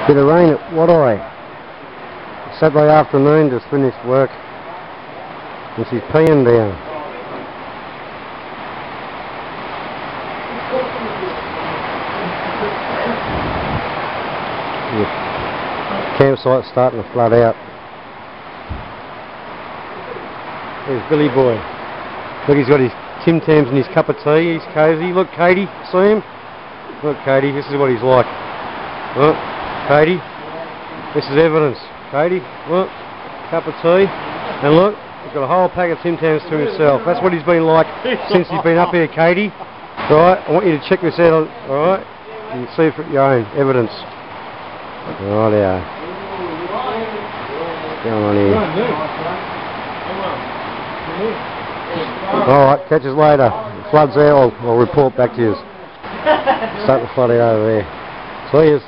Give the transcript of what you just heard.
Bit of rain at Wadeye. Saturday afternoon, just finished work. And she's peeing down. The campsite's starting to flood out. There's Billy Boy. Look, he's got his Tim Tams and his cup of tea. He's cosy. Look, Katie, see him? Look, Katie, this is what he's like. Look, Katie, this is evidence. Katie, look, cup of tea. And look, he's got a whole pack of Tim Tams to himself. That's what he's been like since he's been up here, Katie. Right, I want you to check this out, alright? You can see it for your own evidence. Right there. What's going on here? Alright, catch us later. The flood's there, I'll report back to you. Start the flooding over there. See yous.